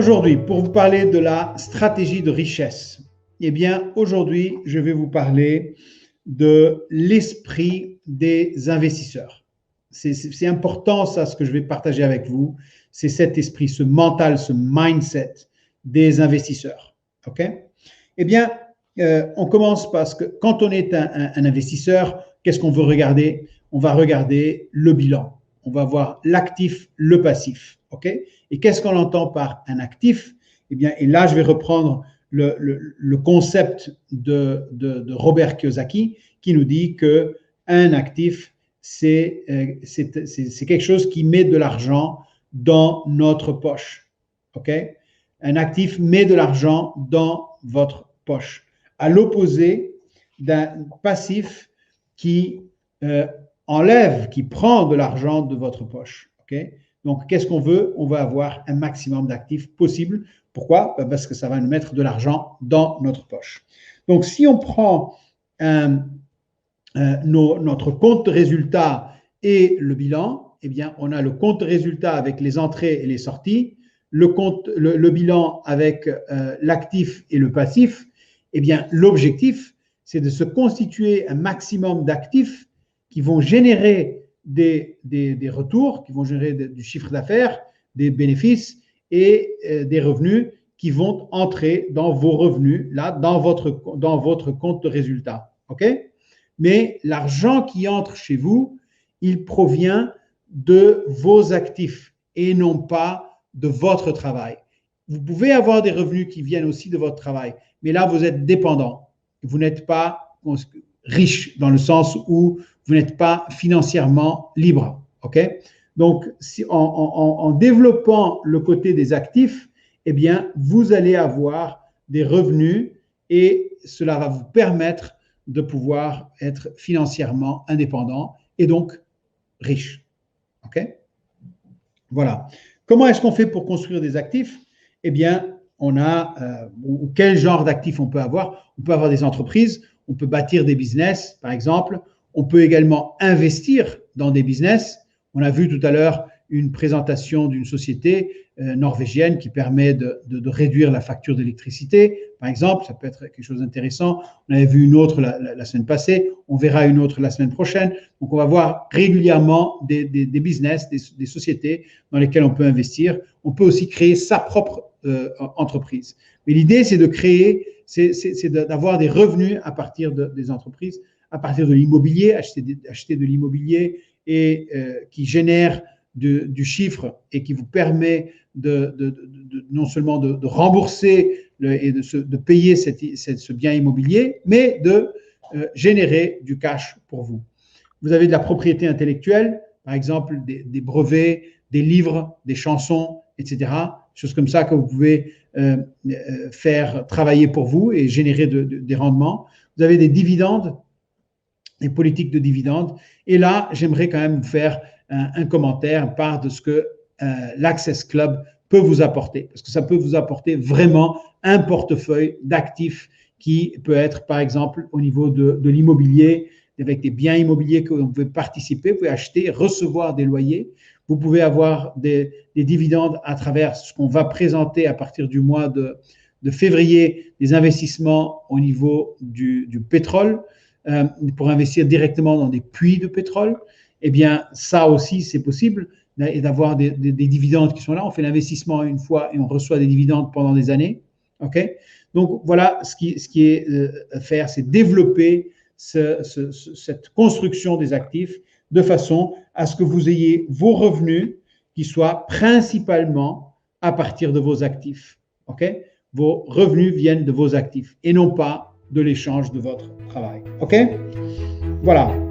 Aujourd'hui, pour vous parler de la stratégie de richesse, eh bien, aujourd'hui, je vais vous parler de l'esprit des investisseurs. C'est important, ça, ce que je vais partager avec vous, c'est cet esprit, ce mental, ce mindset des investisseurs. OK? Eh bien, on commence parce que quand on est un investisseur, qu'est-ce qu'on veut regarder? On va regarder le bilan. On va voir l'actif, le passif. OK? Et qu'est-ce qu'on entend par un actif? Eh bien, et là, je vais reprendre le concept de Robert Kiyosaki qui nous dit qu'un actif, c'est quelque chose qui met de l'argent dans notre poche. OK? Un actif met de l'argent dans votre poche. À l'opposé d'un passif qui enlève, qui prend de l'argent de votre poche. Okay? Donc, qu'est-ce qu'on veut? On veut avoir un maximum d'actifs possible. Pourquoi? Parce que ça va nous mettre de l'argent dans notre poche. Donc, si on prend notre compte de résultat et le bilan, eh bien, on a le compte de résultat avec les entrées et les sorties, le bilan avec l'actif et le passif. Eh bien, l'objectif, c'est de se constituer un maximum d'actifs qui vont générer des retours, qui vont générer du chiffre d'affaires, des bénéfices et des revenus qui vont entrer dans vos revenus, là, dans votre compte de résultat. OK? Mais l'argent qui entre chez vous, il provient de vos actifs et non pas de votre travail. Vous pouvez avoir des revenus qui viennent aussi de votre travail, mais là, vous êtes dépendant. Vous n'êtes pas riche dans le sens où vous n'êtes pas financièrement libre. OK? Donc, en développant le côté des actifs, eh bien, vous allez avoir des revenus et cela va vous permettre de pouvoir être financièrement indépendant et donc riche. OK? Voilà. Comment est-ce qu'on fait pour construire des actifs? Eh bien, on a, quel genre d'actifs on peut avoir? On peut avoir des entreprises, on peut bâtir des business, par exemple. On peut également investir dans des business. On a vu tout à l'heure une présentation d'une société norvégienne qui permet de réduire la facture d'électricité, par exemple. Ça peut être quelque chose d'intéressant. On avait vu une autre la semaine passée. On verra une autre la semaine prochaine. Donc, on va voir régulièrement des business, des sociétés dans lesquelles on peut investir. On peut aussi créer sa propre entreprise. Mais l'idée, c'est de créer, c'est d'avoir des revenus à partir des entreprises, à partir de l'immobilier, acheter de l'immobilier et qui génère du chiffre et qui vous permet non seulement de rembourser et de payer ce bien immobilier, mais de générer du cash pour vous. Vous avez de la propriété intellectuelle, par exemple des brevets, des livres, des chansons, etc. Choses comme ça que vous pouvez faire travailler pour vous et générer des rendements. Vous avez des dividendes, des politiques de dividendes. Et là, j'aimerais quand même vous faire un commentaire part de ce que l'Access Club peut vous apporter. Parce que ça peut vous apporter vraiment un portefeuille d'actifs qui peut être, par exemple, au niveau de l'immobilier, avec des biens immobiliers que vous pouvez participer, vous pouvez acheter, recevoir des loyers. Vous pouvez avoir des dividendes à travers ce qu'on va présenter à partir du mois de février, des investissements au niveau du pétrole, pour investir directement dans des puits de pétrole. Eh bien, ça aussi, c'est possible, et d'avoir des dividendes qui sont là. On fait l'investissement une fois et on reçoit des dividendes pendant des années. OK? Donc, voilà, ce qui est à faire, c'est développer cette construction des actifs de façon à ce que vous ayez vos revenus qui soient principalement à partir de vos actifs. OK? Vos revenus viennent de vos actifs et non pas de l'échange de votre travail. OK? Voilà.